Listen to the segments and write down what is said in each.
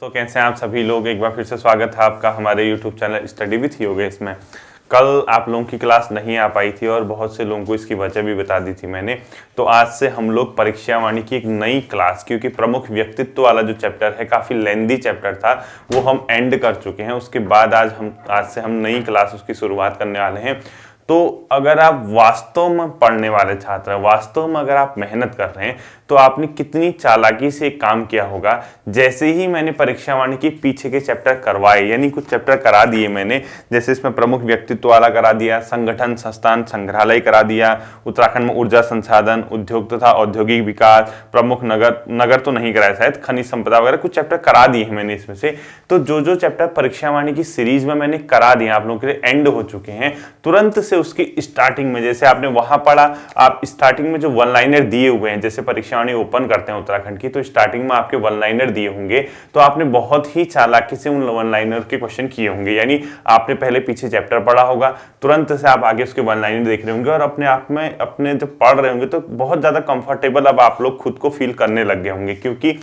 तो कैसे हैं आप सभी लोग। एक बार फिर से स्वागत है आपका हमारे YouTube channel study with Yogesh में। कल आप लोगों की क्लास नहीं आ पाई थी और बहुत से लोगों को इसकी वजह भी बता दी थी मैंने। तो आज से हम लोग परीक्षा वाणी की एक नई क्लास, क्योंकि प्रमुख व्यक्तित्व वाला जो चैप्टर है काफ़ी लेंदी चैप्टर था, वो हम एंड कर चुके हैं। उसके बाद आज से हम नई क्लास उसकी शुरुआत करने वाले हैं। तो अगर आप वास्तव में पढ़ने वाले छात्र हैं, वास्तव में अगर आप मेहनत कर रहे हैं, तो आपने कितनी चालाकी से एक काम किया होगा। जैसे ही मैंने परीक्षा वाणी के पीछे के चैप्टर करवाए, यानी कुछ चैप्टर करा दिए मैंने, जैसे इसमें प्रमुख व्यक्तित्व वाला करा दिया, संगठन संस्थान संग्रहालय करा दिया, उत्तराखंड में ऊर्जा संसाधन, उद्योग तथा औद्योगिक विकास, प्रमुख नगर तो नहीं कराया शायद, खनिज संपदा वगैरह कुछ चैप्टर करा दिए हैं मैंने इसमें से। तो जो चैप्टर परीक्षा वाणी की सीरीज में मैंने करा दिया, आप लोगों के लिए एंड हो चुके हैं, तुरंत से उसकी स्टार्टिंग में, जैसे आपने वहां पढ़ा, आप स्टार्टिंग में जो वन लाइनर दिए हुए हैं, जैसे परीक्षा वाणी ओपन करते हैं उत्तराखंड की, तो स्टार्टिंग में आपके वन लाइनर दिए होंगे, तो आपने बहुत ही चालाकी से उन वन लाइनर के क्वेश्चन किए होंगे। यानी आपने पहले पीछे चैप्टर पढ़ा होगा, तुरंत से आप आगे उसके वन लाइनर देख रहे होंगे और अपने आप में अपने जब पढ़ रहे होंगे तो बहुत ज्यादा कंफर्टेबल अब आप लोग खुद को फील करने लग गए होंगे। क्योंकि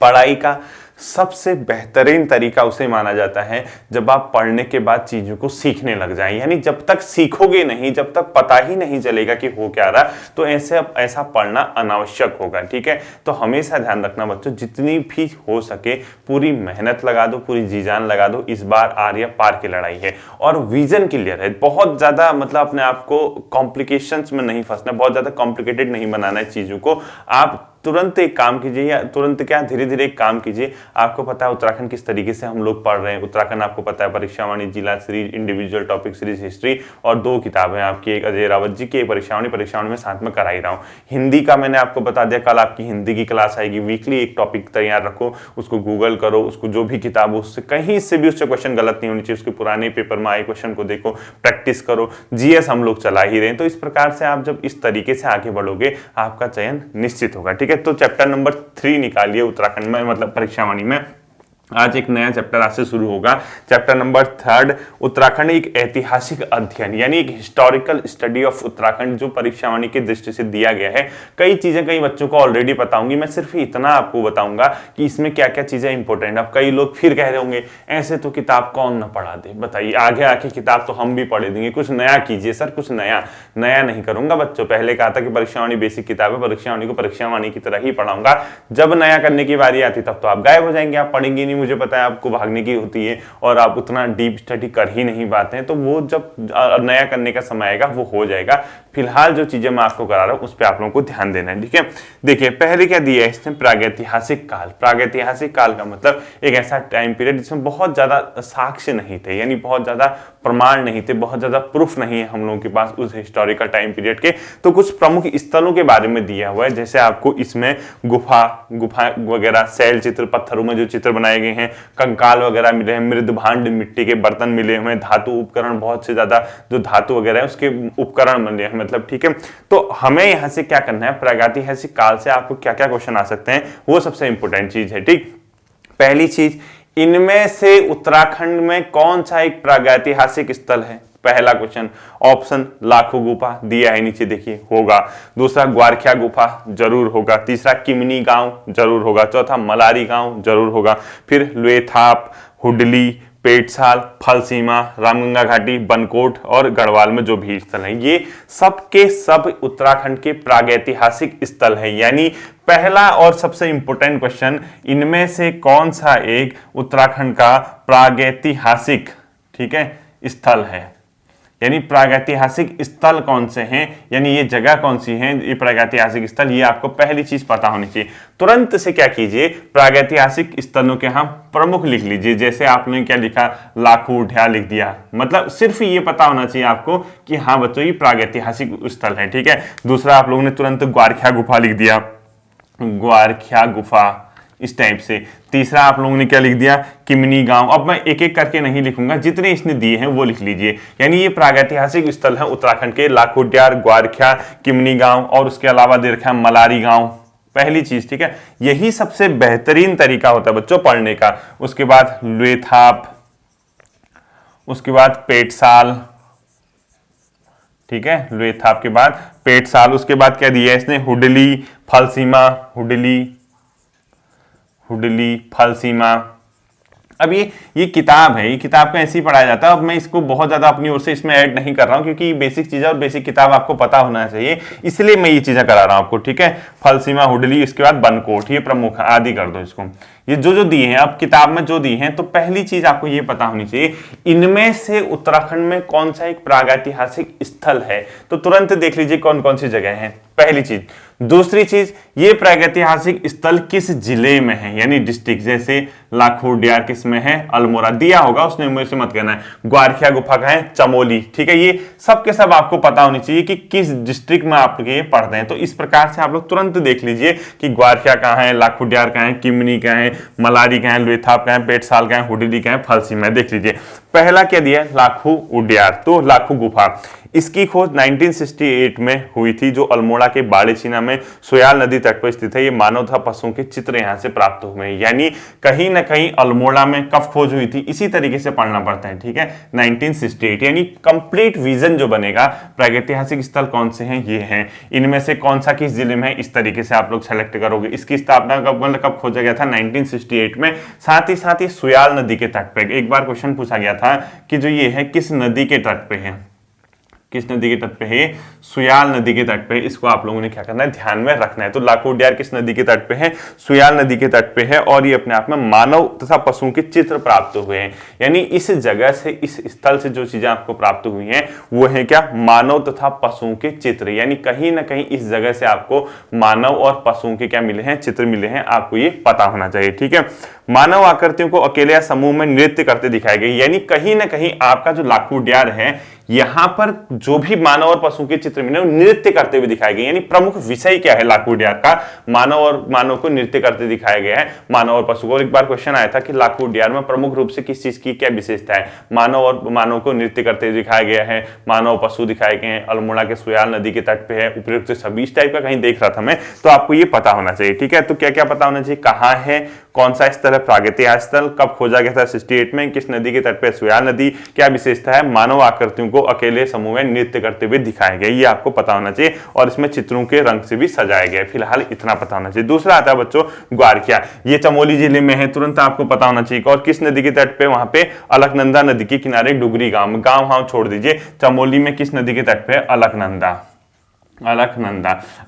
पढ़ाई का सबसे बेहतरीन तरीका उसे माना जाता है जब आप पढ़ने के बाद चीजों को सीखने लग जाएं। यानी जब तक सीखोगे नहीं, जब तक पता ही नहीं चलेगा कि हो क्या रहा, तो ऐसा पढ़ना अनावश्यक होगा। ठीक है, तो हमेशा ध्यान रखना बच्चों, जितनी भी हो सके पूरी मेहनत लगा दो, पूरी जी जान लगा दो। इस बार आर या पार की लड़ाई है और विजन क्लियर है। बहुत ज्यादा मतलब अपने आप को कॉम्प्लिकेशंस में नहीं फंसना, बहुत ज्यादा कॉम्प्लिकेटेड नहीं बनाना है चीजों को। आप तुरंत एक काम कीजिए, या तुरंत क्या, धीरे धीरे एक काम कीजिए। आपको पता है उत्तराखंड किस तरीके से हम लोग पढ़ रहे हैं। उत्तराखंड आपको पता है परीक्षा वाणी जिला series, individual topic series, history, और 2 किताबें आपकी, एक अजय रावत जी की, एक परीक्षा वाणी में साथ में करा ही रहा हूँ। हिंदी का मैंने आपको बता दिया, कल आपकी हिंदी की क्लास आएगी। वीकली एक टॉपिक तैयार रखो, उसको गूगल करो, उसको जो भी किताब उससे कहीं से भी उससे क्वेश्चन गलत नहीं होनी चाहिए, उसके पुराने पेपर में आए क्वेश्चन को देखो, प्रैक्टिस करो। जीएस हम लोग चला ही रहे हैं। तो इस प्रकार से आप जब इस तरीके से आगे बढ़ोगे, आपका चयन निश्चित होगा। ठीक है, तो चैप्टर नंबर 3 निकालिए उत्तराखंड में, मतलब परीक्षा वाणी में। आज एक नया चैप्टर आज से शुरू होगा, चैप्टर नंबर 3, उत्तराखंड एक ऐतिहासिक अध्ययन, यानी एक हिस्टोरिकल स्टडी ऑफ उत्तराखंड, जो परीक्षा वाणी की दृष्टि से दिया गया है। कई चीजें कई बच्चों को ऑलरेडी पता होंगी, मैं सिर्फ इतना आपको बताऊंगा कि इसमें क्या क्या चीजें इंपॉर्टेंट। अब कई लोग फिर कह रहे होंगे ऐसे तो किताब कौन ना पढ़ा दे, बताइए आगे आके किताब तो हम भी पढ़े देंगे, कुछ नया कीजिए। सर कुछ नया नहीं करूंगा बच्चों, पहले कहा था कि परीक्षा वाणी बेसिक किताब है, परीक्षा वाणी को परीक्षा वाणी की तरह ही पढ़ाऊंगा। जब नया करने की बारी आती तब तो आप गायब हो जाएंगे, आप पढ़ेंगे नहीं। मुझे पता है आपको भागने की होती है और आप उतना डीप स्टडी कर ही नहीं पाते हैं, तो वो जब नया करने का समय आएगा वो हो जाएगा। फिलहाल जो चीजें मैं आपको करा रहा हूं उस पर आप लोगों को ध्यान देना है। ठीक है, देखिए पहले क्या दिया है इसने, प्रागैतिहासिक काल। प्रागैतिहासिक काल का मतलब एक ऐसा टाइम पीरियड जिसमें बहुत ज्यादा साक्ष्य नहीं थे, यानी बहुत ज्यादा प्रमाण नहीं थे, बहुत ज्यादा प्रूफ नहीं है हम लोगों के पास उस हिस्टोरिकल टाइम पीरियड के। तो कुछ प्रमुख स्थलों के बारे में दिया हुआ है, जैसे आपको इसमें गुफा वगैरह, शैल चित्र, पत्थरों में जो चित्र बनाए गए हैं, कंकाल वगैरह मिले हैं, मृद भांड मिट्टी के बर्तन मिले हुए हैं, धातु उपकरण, बहुत से ज्यादा जो धातु वगैरह है उसके उपकरण मिले हैं, मतलब। ठीक है, तो हमें यहां से क्या करना है, प्रागैतिहासिक काल से आपको क्या क्या क्वेश्चन आ सकते हैं, वो सबसे इंपॉर्टेंट चीज है। ठीक, पहली चीज, इनमें से उत्तराखंड में कौन सा एक प्रागैतिहासिक स्थल है? पहला क्वेश्चन, ऑप्शन लाखों गुफा दिया है नीचे, देखिए होगा। दूसरा ग्वारख्या गुफा जरूर होगा। तीसरा किमनी गांव जरूर होगा। चौथा मलारी गांव जरूर होगा। फिर लुएथाप, हुडली, पेटसाल, फलसीमा, रामगंगा घाटी, बनकोट और गढ़वाल में जो भी स्थल हैं, ये सब के सब उत्तराखंड के प्रागैतिहासिक स्थल हैं। यानी पहला और सबसे इंपॉर्टेंट क्वेश्चन, इनमें से कौन सा एक उत्तराखंड का प्रागैतिहासिक, ठीक है, स्थल है? यानी प्रागैतिहासिक स्थल कौन से हैं, यानी ये जगह कौन सी है, ये प्रागैतिहासिक स्थल, ये आपको पहली चीज पता होनी चाहिए। तुरंत से क्या कीजिए, प्रागैतिहासिक स्थलों के हम प्रमुख लिख लीजिए। जैसे आपने क्या लिखा, लाखोटिया लिख दिया, मतलब सिर्फ ये पता होना चाहिए आपको कि हाँ बच्चों ये प्रागैतिहासिक स्थल है। ठीक है, दूसरा आप लोगों ने तुरंत ग्वारख्या गुफा लिख दिया, ग्वारख्या गुफा इस टाइप से। तीसरा आप लोगों ने क्या लिख दिया, किमनी गांव। अब मैं एक एक करके नहीं लिखूंगा, जितने इसने दिए हैं वो लिख लीजिए। यानी ये प्रागैतिहासिक स्थल है उत्तराखंड के, लाखोटियार, ग्वारख्या, किमनी गांव, और उसके अलावा दे रखा है मलारी गांव। पहली चीज, ठीक है, यही सबसे बेहतरीन तरीका होता है बच्चों पढ़ने का। उसके बाद लुएथाप, उसके बाद पेटसाल, ठीक है, लुएथाप के बाद पेटसाल। उसके बाद क्या दिया है इसने, हुडली, फलसीमा, हुडली, फलसीमा, अब ये किताब है, ये किताब को ऐसे ही पढ़ाया जाता है। अब मैं इसको बहुत ज्यादा अपनी ओर से इसमें ऐड नहीं कर रहा हूँ, क्योंकि बेसिक चीजें और बेसिक किताब आपको पता होना चाहिए, इसलिए मैं ये चीजें करा रहा हूँ आपको, ठीक है। फल सीमा, हुडली, इसके बाद बनकोट, ये प्रमुख आदि कर दो इसको। ये जो दिए हैं अब किताब में जो दी हैं, तो पहली चीज आपको ये पता होनी चाहिए, इनमें से उत्तराखंड में कौन सा एक प्रागैतिहासिक स्थल है। तो तुरंत देख लीजिए कौन कौन सी जगह है, पहली चीज। दूसरी चीज, ये प्रागैतिहासिक स्थल किस जिले में है, यानी डिस्ट्रिक्ट, जैसे लाखोडियार किस में है, अल्मोड़ा दिया होगा, उसने मुझे से मत कहना है। ग्वारखिया गुफा का है चमोली, ठीक है। ये सब के सब आपको पता होनी चाहिए कि किस डिस्ट्रिक्ट में आप ये पढ़ते हैं। तो इस प्रकार से आप लोग तुरंत देख लीजिए कि ग्वारखिया कहाँ है, लाखोडियार कहाँ है, किमनी कहाँ है, मलारी कहाँ है, लुएथाप कहाँ है, पेटसाल कहाँ है, हुडली कहाँ है, फलसीमा। देख लीजिए पहला क्या दिया है, लाखू उडियार, तो लाखू गुफा, इसकी खोज 1968 में हुई थी, जो अल्मोड़ा के बाड़ेछीना में सुयाल नदी तट पर स्थित है। ये मानव तथा पशुओं के चित्र यहाँ से प्राप्त हुए हैं, यानी कहीं ना कहीं अल्मोड़ा में कब खोज हुई थी, इसी तरीके से पढ़ना पड़ता है, ठीक है। 1968, यानी कंप्लीट विजन जो बनेगा प्रागैतिहासिक स्थल कौन से हैं, ये हैं, इनमें से कौन सा किस जिले में है, इस तरीके से आप लोग सेलेक्ट करोगे। इसकी स्थापना कब खोजा गया था, 1968 में। साथ ही सुयाल नदी के तट पर एक बार क्वेश्चन पूछा गया था कि जो ये है किस नदी के तट पे है, किस नदी के तट पे है, सुयाल नदी के तट पे। इसको आप लोगों ने क्या करना है, ध्यान में रखना है। तो लाखोडियार किस नदी के तट पे है, सुयाल नदी के तट पे है, और ये अपने आप में मानव तथा पशुओं के चित्र प्राप्त हुए हैं। यानी इस जगह से, इस स्थल से जो चीजें आपको प्राप्त हुई हैं वो है क्या, मानव तथा पशुओं के चित्र। यानी कहीं ना कहीं इस जगह से आपको मानव और पशुओं के क्या मिले हैं, चित्र मिले हैं, आपको ये पता होना चाहिए, ठीक है। मानव आकृतियों को अकेले या समूह में नृत्य करते दिखाए गए, यानी कहीं ना कहीं आपका जो लाखोडियार है, यहां पर जो भी मानव और पशु के चित्र मिले नृत्य करते हुए दिखाए गए। यानी प्रमुख विषय क्या है लाखोडियार का, मानव को नृत्य करते दिखाया गया है, मानव और पशु को। एक बार क्वेश्चन आया था कि लाखोडियार में प्रमुख रूप से किस चीज की क्या विशेषता है, मानव को नृत्य करते हुए दिखाया गया है, मानव पशु दिखाए गए हैं, अल्मोड़ा के सुयाल नदी के तट पे है, उपयुक्त सभी इस टाइप का कहीं देख रहा था मैं, तो आपको ये पता होना चाहिए, ठीक है। तो क्या क्या पता होना चाहिए, कहाँ है, कौन सा स्थल है प्रागैतिहासिक स्थल, कब खोजा गया था 68 में, किस नदी के तट पे, सुयाल नदी, क्या विशेषता है, मानव आकृतियों को अकेले समूह में नृत्य करते हुए दिखाया गया, ये आपको पता होना चाहिए। और इसमें चित्रों के रंग से भी सजाया गया, फिलहाल इतना पता होना चाहिए। दूसरा आता है बच्चों ग्वारखिया, ये चमोली जिले में है, तुरंत आपको पता होना चाहिए। और किस नदी के तट पे, वहां पे अलकनंदा नदी के किनारे डुगरी गांव छोड़ दीजिए, चमोली में किस नदी के तट पे, अलकनंदा।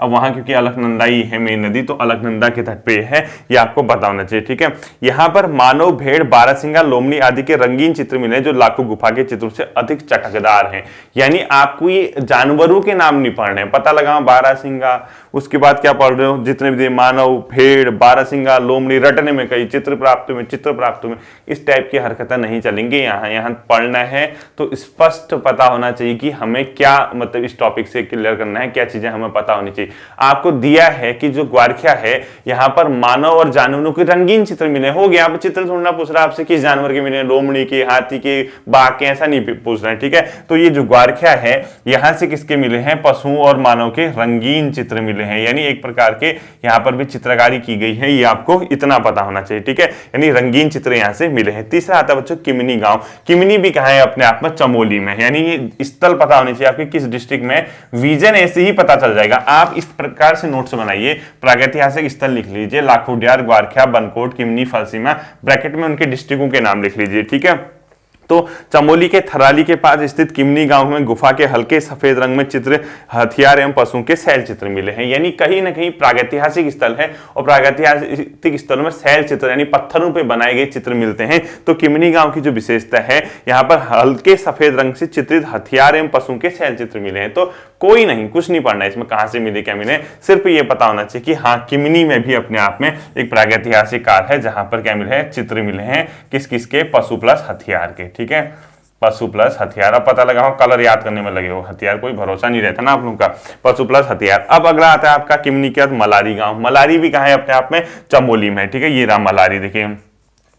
अब वहां क्योंकि अलकनंदा ही है मेन नदी, तो अलकनंदा के तट पे है, ये आपको पता होना चाहिए, ठीक है। यहाँ पर मानव, भेड़, बारहसिंगा, लोमड़ी आदि के रंगीन चित्र मिले जो लाखू गुफा के चित्रों से अधिक चटकदार हैं। यानी आपको ये जानवरों के नाम नहीं पढ़ने हैं, पता लगा बारहसिंगा, उसके बाद क्या पढ़ रहे हो, जितने भी मानव, भेड़, बारहसिंगा, लोमड़ी, रटने में कई चित्र प्राप्त हुए, इस टाइप की हरकतें नहीं चलेंगे। यहाँ पढ़ना है तो स्पष्ट पता होना चाहिए कि हमें क्या मतलब इस टॉपिक से क्लियर करना है, क्या चीजें हमें पता होनी चाहिए। आपको दिया है कि जो ग्वारखिया है, यहाँ पर मानव और जानवरों के रंगीन चित्र मिले, हो गया। आप चित्र ढूंढना पूछ रहा है आपसे किस जानवर के मिले, लोमड़ी के, हाथी के, बाघ के, ऐसा नहीं पूछ रहे हैं, ठीक है। तो ये जो ग्वारखिया है, यहाँ से किसके मिले हैं, पशुओं और मानव के रंगीन चित्र मिले हैं, यानी एक प्रकार के यहाँ पर भी चित्रकारी की गई है, ये आपको इतना पता होना चाहिए, ठीक है। यानी रंगीन चित्र यहाँ से मिले हैं। तीसरा आता है बच्चों किमनी गांव, किमनी भी कहाँ है, अपने आप में चमोली में, यानी ये स्थल पता होने चाहिए आपके किस डिस्ट्रिक्ट में, विजन ऐसे ही पता चल जाएगा। आप इस प्रकार से नोट्स बनाइए, प्रागैतिहासिक स्थल लिख लीजिए, लाखोडियार, ग्वारखिया, बनकोट, किमनी, फलसीमा, ब्रैकेट में उनके डिस्ट्रिक्टों के नाम लिख लीजिए, ठीक है। तो चमोली के थराली के पास स्थित किमनी गांव में गुफा के हल्के सफेद रंग में चित्र, हथियार एवं पशुओं के शैल चित्र मिले हैं। यानी कहीं ना कहीं प्रागैतिहासिक स्थल है और प्रागैतिहासिक स्थलों में शैल चित्र यानी पत्थरों पे बनाए गए चित्र मिलते हैं। तो किमनी गांव की जो विशेषता है, यहाँ पर हल्के सफेद रंग से चित्रित हथियार एवं पशुओं के शैल चित्र मिले हैं। तो कोई नहीं, कुछ नहीं पढ़ना है इसमें कहां से मिले क्या मिले, सिर्फ ये पता होना चाहिए कि हाँ किमनी में भी अपने आप में एक प्रागैतिहासिक काल है जहां पर क्या मिले हैं, चित्र मिले हैं, किस किस के, पशु प्लस हथियार के, ठीक है। पशु प्लस हथियार, अब पता लगा हो, कलर याद करने में लगे हो, हथियार कोई भरोसा नहीं रहता ना आप लोगों का, पशु प्लस हथियार। अब अगला आता है आपका किमनी के बाद मलारी गांव, मलारी भी कहाँ है, अपने आप में चमोली में, ठीक है। ये रहा मलारी, देखिए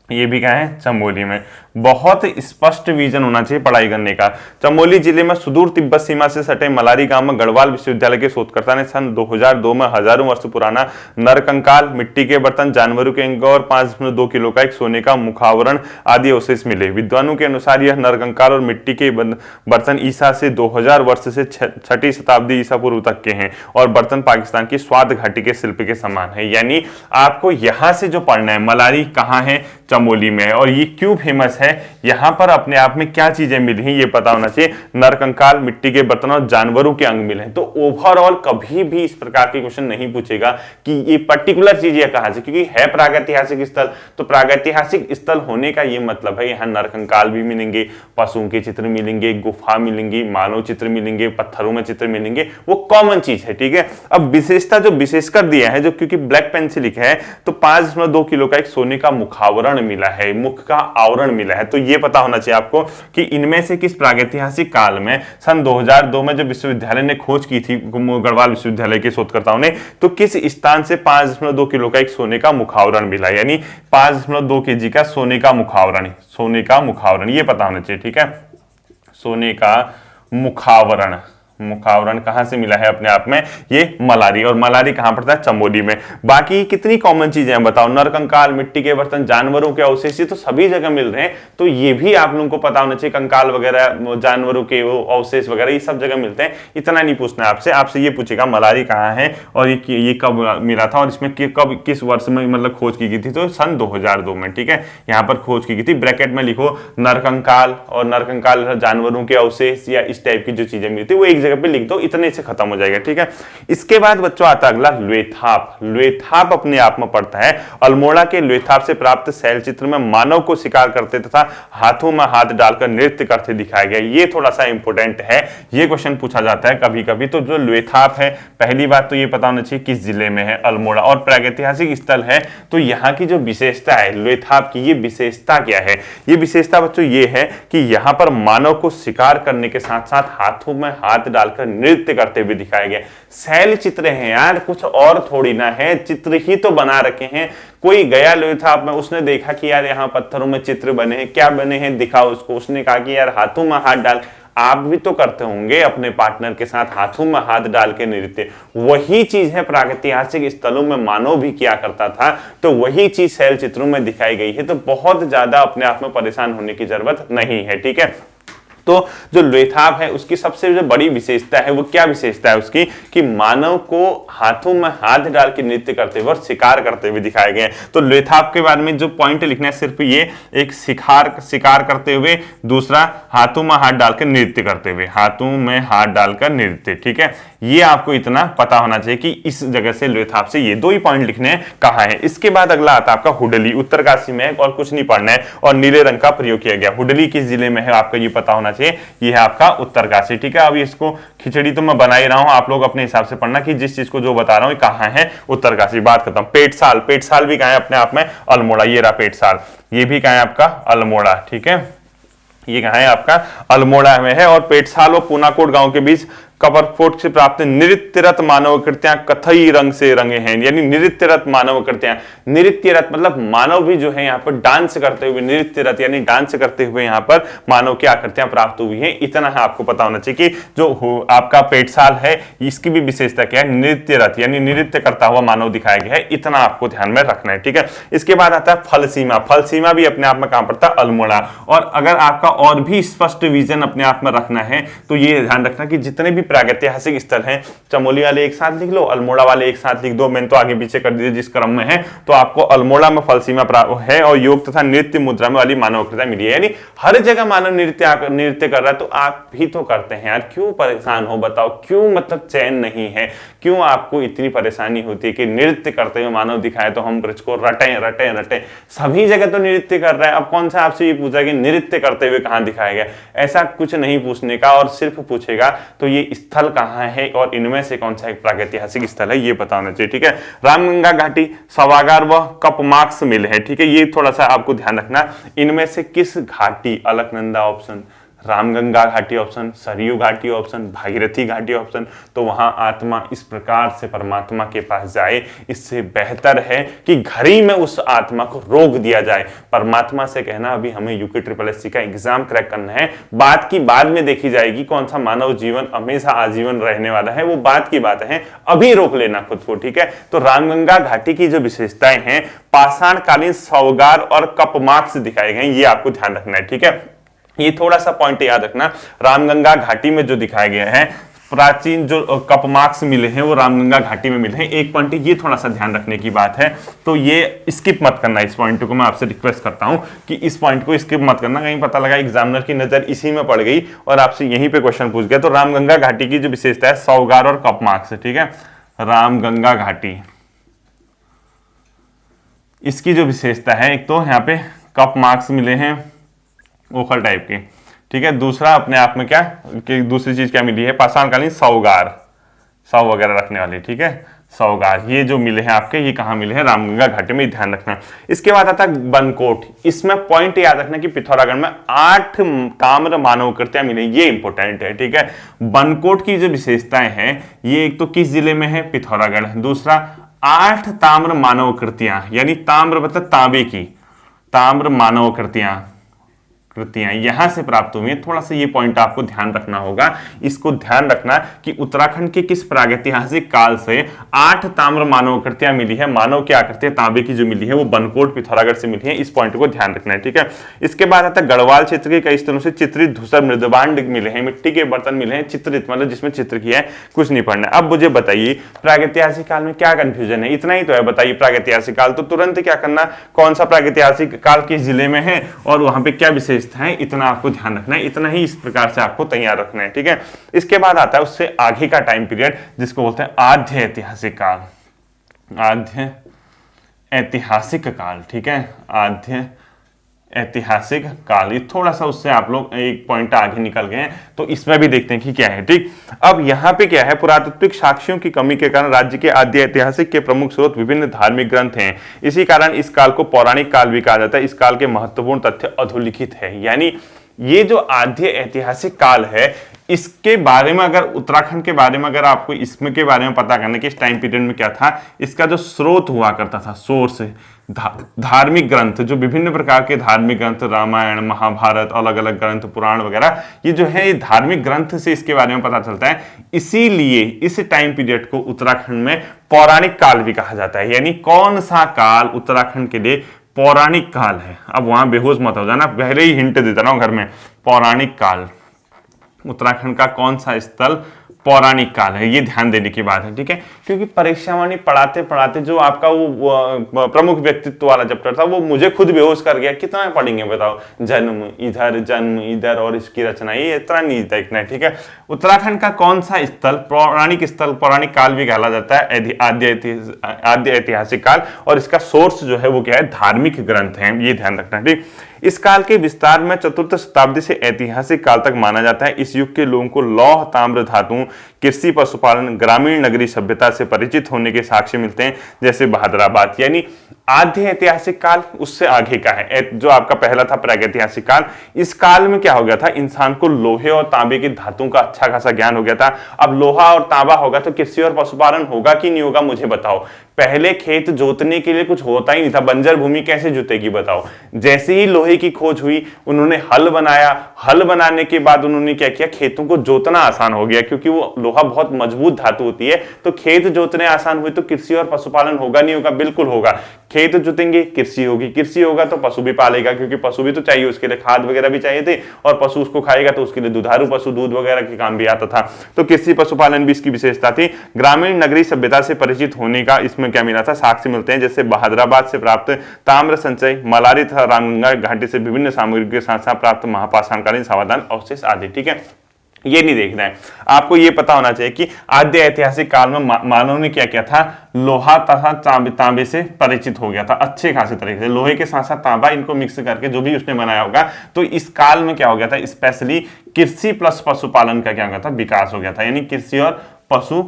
ये भी कहाँ है, चमोली में। बहुत स्पष्ट विजन होना चाहिए पढ़ाई करने का। चमोली जिले में सुदूर तिब्बत सीमा से सटे मलारी गांव में गढ़वाल विश्वविद्यालय के शोधकर्ता ने सन 2002 में हजारों वर्ष पुराना नरकंकाल, मिट्टी के बर्तन, जानवरों के अंग और 5.2 किलो का एक सोने का मुखावरण आदि अवशेष मिले। विद्वानों के अनुसार यह नरकंकाल और मिट्टी के बर्तन ईसा से 2000 वर्ष से 6वीं शताब्दी ईसा पूर्व तक के हैं और बर्तन पाकिस्तान की स्वाद घाटी के शिल्प के समान है। यानी आपको यहां से जो पढ़ना है, मलारी कहाँ है, चमोली में है। और ये क्यों फेमस है, यहाँ पर अपने आप में क्या चीजें मिली हैं ये पता होना चाहिए। नरकंकाल, मिट्टी के बर्तन और जानवरों के अंग मिले हैं। तो ओवरऑल कभी भी इस प्रकार के क्वेश्चन नहीं पूछेगा कि ये पर्टिकुलर चीज है कहां से, क्योंकि है प्रागैतिहासिक स्थल। तो प्रागैतिहासिक स्थल होने का ये मतलब है यहाँ नरकंकाल भी मिलेंगे, पशुओं के चित्र मिलेंगे, गुफा मिलेंगी, मानव चित्र मिलेंगे, पत्थरों में चित्र मिलेंगे, वो कॉमन चीज है। ठीक है, अब विशेषता जो विशेषकर दिया है, जो क्योंकि ब्लैक पेन से लिखा है, तो 5.2 किलो का एक सोने का मुखावरण मिला है, मुख का आवरण मिला है। तो ये पता होना चाहिए आपको कि इनमें से किस प्रागैतिहासिक काल में सन 2002 में जब विश्वविद्यालय ने खोज की थी, गढ़वाल विश्वविद्यालय के शोधकर्ताओं ने, तो किस स्थान से 5.2 किलो का एक सोने का मुखावरण मिला, यानी 5.2 केजी का सोने का मुखावरण, सोने का मुखावरण ये पता होना चाहिए। ठीक है, सोने का मुखावरण, मुखावरण कहां से मिला है अपने आप में, ये मलारी। और मलारी कहां पड़ता है, चमोली में। बाकी कितनी कॉमन चीजें हैं बताओ, नरकंकाल, मिट्टी के बर्तन, जानवरों के अवशेष, तो सभी जगह मिल रहे हैं। तो ये भी आप लोगों को पता होना चाहिए, कंकाल वगैरह, जानवरों के वो अवशेष वगैरह, ये सब जगह मिलते हैं। इतना नहीं पूछना है आपसे, आपसे ये पूछेगा मलारी कहाँ है और ये कब मिला था और इसमें कब किस वर्ष में मतलब खोज की गई थी, तो सन 2002 में। ठीक है, यहाँ पर खोज की गई थी। ब्रैकेट में लिखो नरकंकाल, और नरकंकाल जानवरों के अवशेष या इस टाइप की जो चीजें मिलती है वो एक जगह पे लिख दो, इतने से खत्म हो जाएगा। ठीक है, इसके बाद बच्चों आता अगला ल्वेथाप। ल्वेथाप अपने आप में पड़ता है अल्मोड़ा के ल्वेथाप से प्राप्त शैल चित्र में मानव को शिकार करते तथा हाथों में हाथ डालकर नृत्य करते दिखाया गया। ये थोड़ा सा इंपोर्टेंट है, ये क्वेश्चन पूछा जाता है कभी कभी। तो जो ल्वेथाप है, पहली बात तो ये पता होना चाहिए किस जिले में है, अल्मोड़ा, और प्रागैतिहासिक स्थल है। तो यहाँ की जो विशेषता है ल्वेथाप की, ये विशेषता क्या है, ये विशेषता बच्चों ये है कि यहाँ पर मानव को शिकार करने के साथ साथ हाथों में हाथ डालकर नृत्य करते हुए दिखाया गया। शैल चित्र हैं यार, कुछ और थोड़ी ना है, चित्र ही तो बना रखे हैं। कोई गया ल्वेथाप में, उसने देखा कि यार यहाँ पत्थरों में चित्र बने हैं, क्या बने हैं दिखाओ उसको, उसने कहा कि यार हाथों में हाथ डाल। आप भी तो करते होंगे अपने पार्टनर के साथ हाथों में हाथ डाल के नृत्य, वही चीज है प्रागैतिहासिक स्थलों में मानव भी किया करता था। तो वही चीज शैल चित्रों में दिखाई गई है। तो बहुत ज्यादा अपने आप में परेशान होने की जरूरत नहीं है। ठीक है, तो जो ल्वेथाप है उसकी सबसे जो बड़ी विशेषता है वो क्या विशेषता है उसकी, कि मानव को हाथों में हाथ डाल के नृत्य करते हुए और शिकार करते हुए दिखाए गए। तो ल्वेथाप के बारे में जो पॉइंट लिखना है सिर्फ ये, एक शिकार करते हुए, दूसरा हाथों में हाथ डालकर नृत्य करते हुए, हाथों में हाथ डालकर नृत्य। ठीक है, ये आपको इतना पता होना चाहिए कि इस जगह से ल्वेथाप से ये दो ही पॉइंट लिखने हैं कहा है। इसके बाद अगला आता है आपका हुडली, उत्तरकाशी में है और कुछ नहीं पढ़ना है, और नीले रंग का प्रयोग किया गया। हुडली किस जिले में है आपका ये पता होना चाहिए, ये है आपका उत्तरकाशी। ठीक है, अब इसको खिचड़ी तो मैं बना ही रहा हूं, आप लोग अपने हिसाब से पढ़ना कि जिस चीज को जो बता रहा हूं कहां है, उत्तरकाशी। बात करता हूं पेटसाल, पेटसाल भी कहां है अपने आप में, अल्मोड़ा। ये रहा पेटसाल, ये भी कहां है आपका, अल्मोड़ा। ठीक है, ये कहां है आपका, अल्मोड़ा में है। और पेटसाल और पूनाकोट गांव के बीच कपरफोर्ट से प्राप्त नृत्यरत मानव कृतियां कथई रंग से रंगे हैं, यानी नृत्यरत मानव कृतियां। नृत्यरत मतलब मानव भी जो है यहाँ पर डांस करते हुए, नृत्यरत यानी डांस करते हुए यहाँ पर मानव की आकृतियां प्राप्त हुई हैं। इतना है आपको पता होना चाहिए कि जो आपका पेटसाल है इसकी भी विशेषता क्या है, नृत्यरत यानी नृत्य करता हुआ मानव दिखाया गया है। इतना आपको ध्यान में रखना है। ठीक है, इसके बाद आता है फल सीमा। फल सीमा भी अपने आप में कहां पड़ता है, अल्मोड़ा। और अगर आपका और भी स्पष्ट विजन अपने आप में रखना है तो ये ध्यान रखना कि जितने भी प्रागैतिहासिक स्थल हैं, चमोली वाले एक साथ लिख लो, अल्मोड़ा वाले एक साथ लिख दो। मैंने तो आगे पीछे कर दिए जिस क्रम में है। तो आपको अल्मोड़ा में फल सीमा है और योग तथा नृत्य मुद्रा में वाली मानव आकृतियां मिली है, यानी हर जगह मानव नृत्य कर रहा है। तो आप भी तो करते हैं यार, क्यों परेशान हो बताओ, क्यों मतलब चैन नहीं है, क्यों आपको इतनी परेशानी होती है कि नृत्य करते हुए मानव दिखाए तो हम ब्रज को रटे रटे रटे। सभी जगह तो नृत्य कर रहा है, अब कौन सा आपसे ये पूछा कि नृत्य करते हुए कहां दिखाया गया। ऐसा कुछ नहीं पूछने का, और सिर्फ पूछेगा तो ये स्थल कहां है और इनमें से कौन सा एक प्रागैतिहासिक स्थल है ये पता होना चाहिए। ठीक है, रामगंगा घाटी, सवागार व कपमाक्स मिल है। ठीक है, ये थोड़ा सा आपको ध्यान रखना, इनमें से किस घाटी, अलकनंदा ऑप्शन, रामगंगा घाटी ऑप्शन, सरयू घाटी ऑप्शन, भागीरथी घाटी ऑप्शन। तो वहां आत्मा इस प्रकार से परमात्मा के पास जाए, इससे बेहतर है कि घर ही में उस आत्मा को रोक दिया जाए। परमात्मा से कहना अभी हमें यूके SSSC का एग्जाम क्रैक करना है, बात की बाद में देखी जाएगी, कौन सा मानव जीवन हमेशा आजीवन रहने वाला है, वो बात की बात है, अभी रोक लेना खुद को। ठीक है, तो रामगंगा घाटी की जो विशेषताएं हैं, पाषाणकालीन सौगार और कपमाक्स दिखाए गए, ये आपको ध्यान रखना है। ठीक है, ये थोड़ा सा पॉइंट याद रखना, रामगंगा घाटी में जो दिखाया गया है प्राचीन जो कप मार्क्स मिले हैं वो रामगंगा घाटी में मिले हैं। एक पॉइंट ये थोड़ा सा ध्यान रखने की बात है, तो ये स्किप मत करना। इस पॉइंट को मैं आपसे रिक्वेस्ट करता हूं कि इस पॉइंट को स्किप मत करना। कहीं पता लगा एग्जामिनर की नजर इसी में पड़ गई और आपसे यहीं पे क्वेश्चन पूछ गया। तो रामगंगा घाटी की जो विशेषता है सौगार और कप मार्क्स, ठीक है। रामगंगा घाटी, इसकी जो विशेषता है, एक तो यहाँ पे कप मार्क्स मिले हैं ओखल टाइप के, ठीक है। दूसरा अपने आप में क्या कि दूसरी चीज क्या मिली है, पाषाणकालीन सौगार, सौ वगैरह रखने वाली, ठीक है, सौगार। ये जो मिले हैं आपके, ये कहाँ मिले हैं, रामगंगा घाटी में, ध्यान रखना। इसके बाद आता है बनकोट। इसमें पॉइंट याद रखना कि पिथौरागढ़ में 8 ताम्र मानवकृतियां मिली, ये इंपॉर्टेंट है, ठीक है। बनकोट की जो विशेषताएं हैं, ये एक तो किस जिले में है, पिथौरागढ़। दूसरा 8 ताम्र मानवकृतियां, यानी ताम्र मतलब तांबे की, ताम्र मानवकृतियां यहां से प्राप्त हुई है। थोड़ा सा ये पॉइंट आपको ध्यान रखना होगा। इसको ध्यान रखना कि उत्तराखंड के किस प्रागैतिहासिक काल से 8 ताम्र मानवकृतियां मिली है। मानव की आकृतियां तांबे की जो मिली है वो बनकोट पिथौरागढ़ से मिली है। इस पॉइंट को ध्यान रखना है, ठीक है। इसके बाद आता है गढ़वाल क्षेत्र के कई स्थलों से चित्रित धूसर मृदभांड मिले हैं, मिट्टी के बर्तन मिले हैं, चित्रित मतलब जिसमें चित्र किया है, कुछ नहीं पढ़ना। अब मुझे बताइए प्रागैतिहासिक काल में क्या कंफ्यूजन है, इतना ही तो है। बताइए प्रागैतिहासिक काल, तो तुरंत क्या करना, कौन सा प्रागैतिहासिक काल किस जिले में है और वहां पे क्या विशेषता है, इतना आपको ध्यान रखना है। इतना ही इस प्रकार से आपको तैयार रखना है, ठीक है। इसके बाद आता है उससे आगे का टाइम पीरियड जिसको बोलते हैं आद्य ऐतिहासिक काल, आद्य ऐतिहासिक काल, ठीक है, आद्य ऐतिहासिक काल। ये थोड़ा सा उससे आप लोग एक पॉइंट आगे निकल गए हैं, तो इसमें भी देखते हैं कि क्या है, ठीक। अब यहाँ पे क्या है, पुरातात्विक साक्ष्यों की कमी के कारण राज्य के आद्य ऐतिहासिक के प्रमुख स्रोत विभिन्न धार्मिक ग्रंथ हैं। इसी कारण इस काल को पौराणिक काल भी कहा जाता है। इस काल के महत्वपूर्ण तथ्य अधोलिखित है, यानी ये जो आद्य ऐतिहासिक काल है, इसके बारे में अगर उत्तराखंड के बारे में अगर आपको इसमें के बारे में पता करना कि इस टाइम पीरियड में क्या था, इसका जो स्रोत हुआ करता था, सोर्स, धार्मिक ग्रंथ, जो विभिन्न प्रकार के धार्मिक ग्रंथ, रामायण, महाभारत, अलग अलग ग्रंथ, पुराण वगैरह, ये जो है ये धार्मिक ग्रंथ से इसके बारे में पता चलता है। इसीलिए इस टाइम पीरियड को उत्तराखंड में पौराणिक काल भी कहा जाता है। यानी कौन सा काल उत्तराखंड के लिए पौराणिक काल है। अब वहां बेहोश मत हो जाना, पहले ही हिंट देता रहा हूं घर में। पौराणिक काल, उत्तराखंड का कौन सा स्थल पौराणिक काल है, ये ध्यान देने की बात है, ठीक है। क्योंकि परीक्षावाणी पढ़ाते पढ़ाते जो आपका वो प्रमुख व्यक्तित्व वाला चैप्टर था, वो मुझे खुद बेहोश कर गया। कितना पढ़ेंगे बताओ, जन्म इधर और इसकी रचना, ये इतना नहीं देखना है, ठीक है। उत्तराखंड का कौन सा स्थल पौराणिक स्थल, पौराणिक काल भी कहला जाता है, आद्य ऐतिहासिक काल, और इसका सोर्स जो है वो क्या है, धार्मिक ग्रंथ है, ये ध्यान रखना, ठीक। इस काल के विस्तार में चतुर्थ शताब्दी से ऐतिहासिक काल तक माना जाता है। इस युग के लोगों को लौह, ताम्र धातुओं, कृषि, पशुपालन, ग्रामीण नगरीय सभ्यता से परिचित होने के साक्ष्य मिलते हैं, जैसे बहादुराबाद। यानी आद्य ऐतिहासिक काल उससे आगे का है, जो आपका पहला था प्रागैतिहासिक काल। इस काल में क्या हो गया था, इंसान को लोहे और तांबे की धातुओं का अच्छा खासा ज्ञान हो गया था। अब लोहा और तांबा होगा तो कृषि और पशुपालन होगा कि नहीं होगा, मुझे बताओ। पहले खेत जोतने के लिए कुछ होता ही नहीं था, बंजर भूमि कैसे जुतेगी बताओ। जैसे ही लोहे की खोज हुई, उन्होंने हल बनाया। हल बनाने के बाद उन्होंने क्या किया, खेतों को जोतना आसान हो गया, क्योंकि वो लोहा बहुत मजबूत धातु होती है। तो खेत जोतने आसान हुए तो कृषि और पशुपालन होगा नहीं होगा, बिल्कुल होगा। खेत जोतेंगे, कृषि होगी, कृषि होगा तो पशु भी पालेगा, क्योंकि पशु भी तो चाहिए, उसके लिए खाद वगैरह भी चाहिए थे, और पशु उसको खाएगा तो उसके लिए दुधारू पशु, दूध वगैरह के काम भी आता था। तो कृषि पशुपालन भी इसकी विशेषता थी। ग्रामीण नगरीय सभ्यता से परिचित होने का इसमें क्या मिला था, साक्ष्य मिलते हैं, जैसे बहादुराबाद से प्राप्त ताम्र संचय, मलारी तथा रामगंगा घाटी से विभिन्न सामग्री के साथ साथ प्राप्त महापाषाणकालीन सावधान अवशेष आदि, ठीक है। ये नहीं देखना है, आपको ये पता होना चाहिए कि आद्य ऐतिहासिक काल में मानव ने क्या किया था, लोहा तथा तांबे से परिचित हो गया था अच्छे खासे तरीके से। लोहे के साथ साथ तांबा, इनको मिक्स करके जो भी उसने बनाया होगा। तो इस काल में क्या हो गया था, स्पेशली कृषि प्लस पशुपालन का क्या हो गया था, विकास हो गया था। यानी कृषि और पशु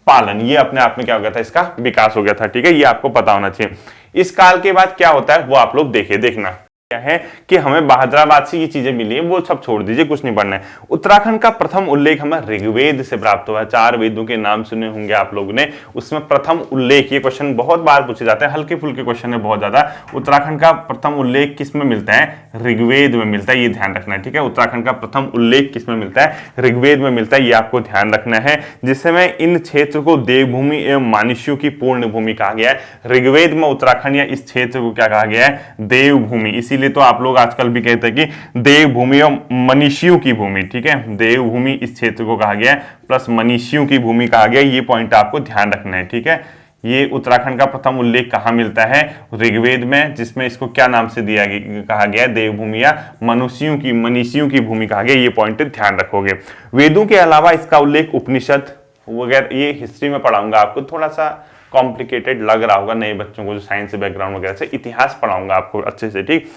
पालन, ये अपने आप में क्या हो गया था, इसका विकास हो गया था, ठीक है। ये आपको पता होना चाहिए। इस काल के बाद क्या होता है वो आप लोग देखना क्या है कि हमें बहादुराबाद से ये चीजें मिली है, वो सब छोड़ दीजिए, कुछ नहीं पढ़ना है। उत्तराखंड का प्रथम उल्लेख हमें ऋग्वेद से प्राप्त हुआ है। 4 वेदों के नाम सुने होंगे आप लोगों ने, उसमें प्रथम उल्लेख, ये क्वेश्चन बहुत बार पूछे जाते हैं, हल्के फुल्के क्वेश्चन है बहुत ज्यादा। उत्तराखंड का प्रथम उल्लेख किसमें मिलता है, ऋग्वेद में मिलता है, ये ध्यान रखना है, ठीक है। उत्तराखंड का प्रथम उल्लेख किसमें मिलता है, ऋग्वेद में मिलता है, ये आपको ध्यान रखना है। जिससे में इन क्षेत्र को देवभूमि एवं मानुष्यों की पूर्ण भूमि कहा गया है। ऋग्वेद में उत्तराखंड या इस क्षेत्र को क्या कहा गया है, देवभूमि, इसीलिए इसीलिए तो आप लोग आजकल भी कहते हैं कि देवभूमि और मनीषियों की भूमि, ठीक है, देवभूमि इस क्षेत्र को कहा गया है, प्लस मनीषियों की भूमि कहा गया है। ये पॉइंट आपको ध्यान रखना है, ठीक है। ये उत्तराखंड का प्रथम उल्लेख कहाँ मिलता है? ऋग्वेद में, जिसमें इसको क्या नाम से कहा गया है? देवभूमि या मनीषियों की भूमि कहा गया। ये पॉइंट ध्यान रखोगे। वेदों के अलावा इसका उल्लेख उपनिषद वगैरह, ये हिस्ट्री में पढ़ाऊंगा आपको, थोड़ा सा कॉम्प्लिकेटेड लग रहा होगा नए बच्चों को जो साइंस बैकग्राउंड वगैरह से, इतिहास पढ़ाऊंगा आपको अच्छे से, ठीक।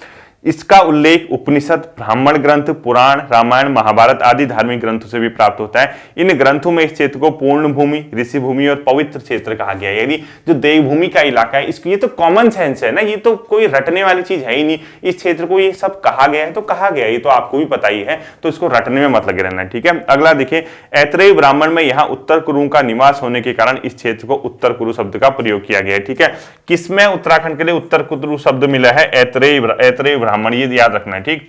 इसका उल्लेख उपनिषद, ब्राह्मण ग्रंथ, पुराण, रामायण, महाभारत आदि धार्मिक ग्रंथों से भी प्राप्त होता है। इन ग्रंथों में इस क्षेत्र को पूर्ण भूमि, ऋषि भूमि और पवित्र क्षेत्र कहा गया है। यानी जो देवभूमि का इलाका है, इसको, ये तो कॉमन सेंस है ना, ये तो कोई रटने वाली चीज है ही नहीं। इस क्षेत्र को ये सब कहा गया है तो कहा गया है, ये तो आपको भी पता ही है, तो इसको रटने में मत लगे रहना, ठीक है। अगला देखिए, ऐतरेय ब्राह्मण में यहाँ उत्तर कुरु का निवास होने के कारण इस क्षेत्र को उत्तर कुरु शब्द का प्रयोग किया गया है, ठीक है। किसमें उत्तराखंड के लिए उत्तर कुरु शब्द मिला है? ऐतरेय ब्राह्मण, ये याद रखना है, ठीक।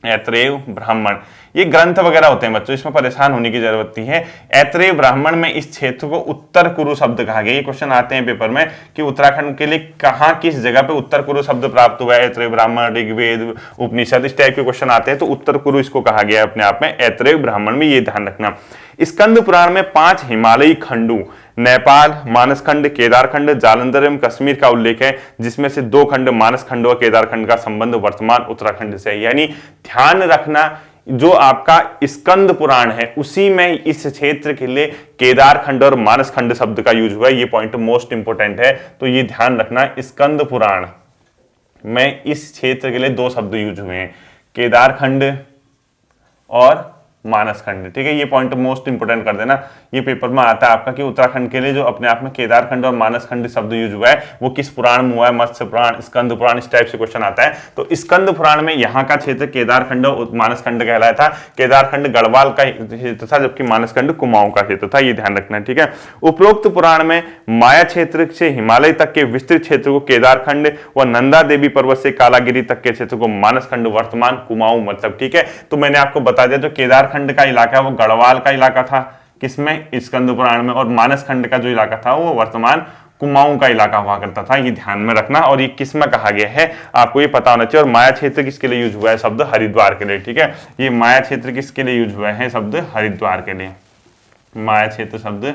ऐतरेय ब्राह्मण, ये ग्रंथ वगैरह होते हैं बच्चों, इसमें परेशान होने की जरूरत नहीं है। ऐतरेय ब्राह्मण में इस क्षेत्र को उत्तर कुरु शब्द कहा गया। ये क्वेश्चन आते हैं पेपर में कि उत्तराखंड के लिए कहां, किस जगह पे उत्तर कुरु शब्द प्राप्त हुआ है? ऐतरेय ब्राह्मण, ऋग्वेद, उपनिषद, इस टाइप के क्वेश्चन आते हैं, तो उत्तर कुरु इसको कहा गया है अपने आप में, ऐतरेय ब्राह्मण में, ये ध्यान रखना। स्कंद पुराण में 5 हिमालयी खंडों, नेपाल, मानसखंड, केदारखंड, जालंधर एवं कश्मीर का उल्लेख है, जिसमें से 2 खंड मानसखंड और केदारखंड का संबंध वर्तमान उत्तराखंड से है। यानी ध्यान रखना, जो आपका स्कंद पुराण है उसी में इस क्षेत्र के लिए केदारखंड और मानसखंड शब्द का यूज हुआ है। ये पॉइंट मोस्ट इंपोर्टेंट है, तो ये ध्यान रखना, स्कंद पुराण में इस क्षेत्र के लिए 2 शब्द यूज हुए हैं, केदारखंड और मानसखंड, ठीक है। ये पॉइंट मोस्ट इंपोर्टेंट कर देना, ये पेपर में आता है आपका कि उत्तराखंड के लिए जो अपने आप में केदारखंड और मानसखंड शब्द यूज हुआ है वो किस पुराण में हुआ है? मत्स्य पुराण, स्कंद पुराण, इस टाइप से क्वेश्चन आता है। तो स्कंद पुराण में यहाँ का क्षेत्र केदारखंड और मानसखंड कहलाया था। केदारखंड गढ़वाल का क्षेत्र था, जबकि मानसखंड कुमाऊं का क्षेत्र था, ये ध्यान रखना, ठीक है। उपरोक्त पुराण में माया क्षेत्र से हिमालय तक के विस्तृत क्षेत्र को केदारखंड व नंदा देवी पर्वत से कालागिरी तक के क्षेत्र को मानसखंड, वर्तमान कुमाऊं मतलब, ठीक है। तो मैंने आपको बता दिया, जो केदारखंड का इलाका है वो गढ़वाल का इलाका था, किसमें? स्कंद पुराण में, और मानसखंड का जो इलाका था वो वर्तमान कुमाऊं का इलाका हुआ करता था, ये ध्यान में रखना। और ये किस में कहा गया है आपको ये पता होना चाहिए। और माया क्षेत्र किसके लिए यूज हुआ है? शब्द हरिद्वार के लिए, ठीक है। ये माया क्षेत्र किसके लिए यूज हुआ है? शब्द हरिद्वार के लिए, माया क्षेत्र शब्द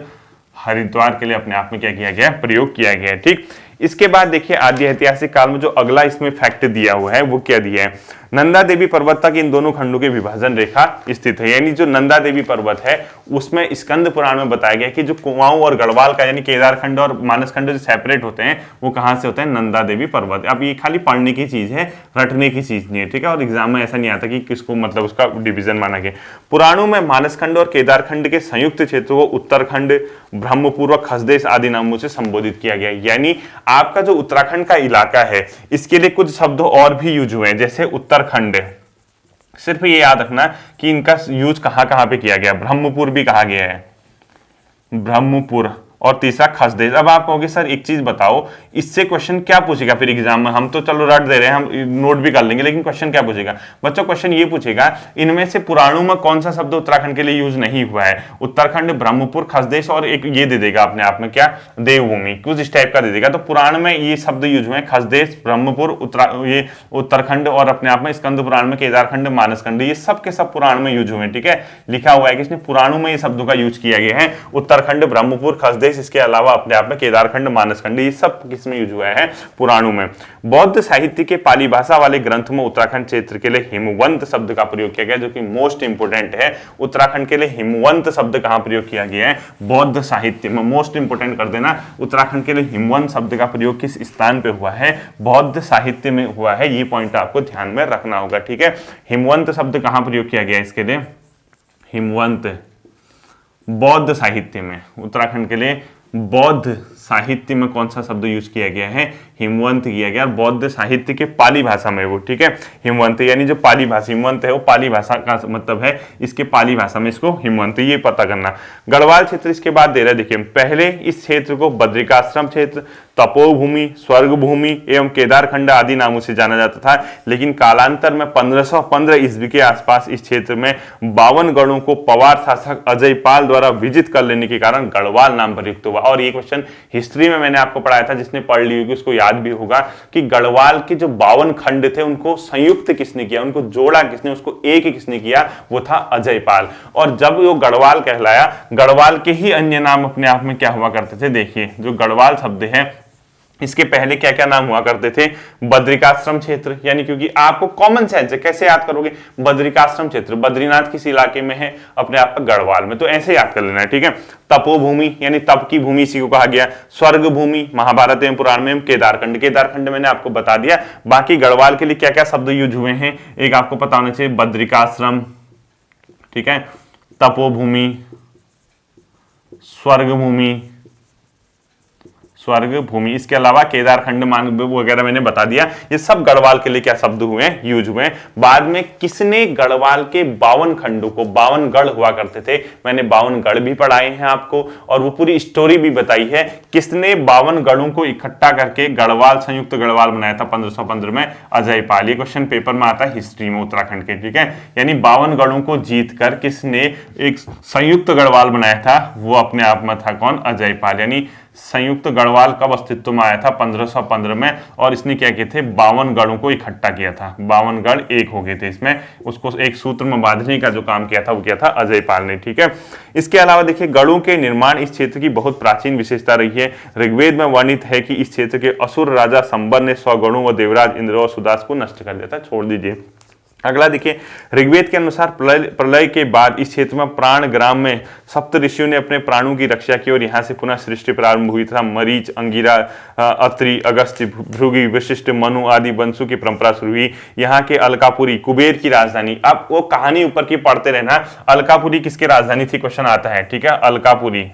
हरिद्वार के लिए अपने आप में क्या किया गया? प्रयोग किया गया है, ठीक। इसके बाद देखिए, आदि ऐतिहासिक काल में जो अगला इसमें फैक्ट दिया हुआ है वो क्या दिया है? नंदा देवी पर्वत तक इन दोनों खंडों के विभाजन रेखा स्थित है। यानी जो नंदा देवी पर्वत है उसमें स्कंद पुराण में बताया गया कि जो कुमाऊं और गढ़वाल का, यानी केदारखंड और मानसखंड जो सेपरेट होते हैं वो कहां से होते हैं? नंदा देवी पर्वत। अब ये खाली पढ़ने की चीज है, रटने की चीज नहीं है, ठीक है। और एग्जाम में ऐसा नहीं आता कि किसको मतलब उसका डिवीजन माना गया। पुराणों में मानसखंड और केदारखंड के संयुक्त क्षेत्र को उत्तरखंड, ब्रह्मपुर, खसदेश आदि नामों से संबोधित किया गया। यानी आपका जो उत्तराखंड का इलाका है इसके लिए कुछ शब्द और भी यूज हुए हैं, जैसे उत्तरखंड। सिर्फ ये याद रखना कि इनका यूज कहां कहां पे किया गया। ब्रह्मपुर भी कहा गया है, ब्रह्मपुर, और तीसरा खसदेश। अब आप कहोगे सर एक चीज बताओ, इससे क्वेश्चन क्या पूछेगा फिर एग्जाम में? हम तो चलो रट दे रहे हैं, हम नोट भी कर लेंगे, लेकिन क्वेश्चन क्या पूछेगा बच्चों? क्वेश्चन ये पूछेगा, इनमें से पुराणों में कौन सा शब्द उत्तराखंड के लिए यूज नहीं हुआ है? उत्तराखंड, ब्रह्मपुर, खसदेश, और एक ये दे देगा अपने आप में क्या? देवभूमि, कुछ इस टाइप का दे देगा। तो पुराण में ये शब्द यूज हुए हैं, खसदेश, ब्रह्मपुर, ये उत्तराखंड, और अपने आप में स्कंद पुराण में केदारखंड, मानसखंड, ये सब के सब पुराण में यूज हुए हैं, ठीक है। लिखा हुआ है कि इसने पुराणों में ये शब्दों का यूज किया गया है। उत्तराखंड, ब्रह्मपुर, खसदेश, इसके अलावा अपने आप में केदारखंड, मानसखंड, ये सब किसमें यूज हुआ है? पुराणों में। बौद्ध साहित्य के पाली भाषा वाले ग्रंथ में उत्तराखंड क्षेत्र के लिए हिमवंत शब्द का प्रयोग किया गया, जो कि मोस्ट इंपोर्टेंट है। उत्तराखंड के लिए हिमवंत शब्द कहां प्रयोग किया गया है? बौद्ध साहित्य में। मोस्ट इंपोर्टेंट कर देना, उत्तराखंड के लिए हिमवंत शब्द का प्रयोग किस स्थान पे हुआ है? बौद्ध साहित्य में हुआ है। ये पॉइंट आपको ध्यान में रखना होगा, ठीक है। हिमवंत शब्द कहां प्रयोग किया गया इसके लिए? हिमवंत बौद्ध साहित्य में। उत्तराखंड के लिए बौद्ध साहित्य में कौन सा शब्द यूज किया गया है? हिमवंत किया गया। बौद्ध साहित्य के पाली भाषा में वो, ठीक है। हिमवंत यानी जो पाली भाषा, हिमवंत है वो पाली भाषा का मतलब है, इसके पाली भाषा में इसको हिमवंत, ये पता करना। गढ़वाल क्षेत्र इसके बाद दे रहा है, देखिए पहले इस क्षेत्र को बद्रिकाश्रम क्षेत्र, तपोभूमि, स्वर्ग भूमि एवं केदारखंड आदि नामों से जाना जाता था। लेकिन कालांतर में 1515 ईस्वी के आसपास इस क्षेत्र में 52 गढ़ों को पवार शासक अजयपाल द्वारा विजित कर लेने के कारण गढ़वाल नाम प्रयुक्त हुआ। और ये क्वेश्चन हिस्ट्री में मैंने आपको पढ़ाया था, जिसने पढ़ ली होगी उसको याद भी होगा कि गढ़वाल के जो 52 खंड थे उनको संयुक्त किसने किया, उनको जोड़ा किसने, उसको एक किसने किया, वो था अजयपाल। और जब वो गढ़वाल कहलाया, गढ़वाल के ही अन्य नाम अपने आप में क्या हुआ करते थे, देखिए जो गढ़वाल शब्द है इसके पहले क्या क्या नाम हुआ करते थे, बद्रिकाश्रम क्षेत्र, यानी क्योंकि आपको कॉमन सेंस है, कैसे याद करोगे, बद्रिकाश्रम क्षेत्र बद्रीनाथ किस इलाके में है, अपने आप गढ़वाल में, तो ऐसे याद कर लेना है, ठीक है। तपोभूमि यानी तप की भूमि इसी को कहा गया। स्वर्ग भूमि महाभारत एवं पुराण में केदारखंड, केदारखंड मैंने आपको बता दिया। बाकी गढ़वाल के लिए क्या क्या शब्द यूज हुए हैं, एक आपको पता होना चाहिए, बद्रिकाश्रम, ठीक है, तपोभूमि, स्वर्ग भूमि, स्वर्ग भूमि, इसके अलावा केदारखंड मान वगैरह मैंने बता दिया। ये सब गढ़वाल के लिए क्या शब्द हुए हैं, यूज हुए हैं। बाद में किसने गढ़वाल के 52 खंडों को, 52 गढ़ हुआ करते थे, मैंने 52 गढ़ भी पढ़ाए हैं आपको और वो पूरी स्टोरी भी बताई है, किसने 52 गढ़ों को इकट्ठा करके गढ़वाल, संयुक्त गढ़वाल बनाया था 1515 में, अजयपाल। ये क्वेश्चन पेपर में आता है हिस्ट्री में उत्तराखंड के, ठीक है। यानी 52 गढ़ों को जीत कर किसने एक संयुक्त गढ़वाल बनाया था, वो अपने आप में था कौन, अजयपाल। यानी संयुक्त गढ़वाल कब अस्तित्व में आया था, 1515 में, और इसने क्या किए थे, 52 गढ़ों को इकट्ठा किया था, 52 गढ़ एक हो गए थे इसमें, उसको एक सूत्र में बांधने का जो काम किया था वो किया था अजयपाल ने, ठीक है। इसके अलावा देखिए गढ़ों के निर्माण इस क्षेत्र की बहुत प्राचीन विशेषता रही है। ऋग्वेद में वर्णित है कि इस क्षेत्र के असुर राजा संबर ने 100 गढ़ों व देवराज इंद्र और सुदास को नष्ट कर दिया था, छोड़ दीजिए। अगला देखिए, ऋग्वेद के अनुसार प्रलय के बाद इस क्षेत्र में प्राण ग्राम में सप्त ऋषियों ने अपने प्राणों की रक्षा की और यहाँ से पुनः सृष्टि प्रारंभ हुई था। मरीच, अंगिरा, अत्रि, अगस्त्य, भृगु, वशिष्ठ, मनु आदि वंशों की परंपरा शुरू हुई। यहाँ के अलकापुरी कुबेर की राजधानी, अब वो कहानी ऊपर की पढ़ते रहना, अलकापुरी किसकी राजधानी थी, क्वेश्चन आता है, ठीक है। अलकापुरी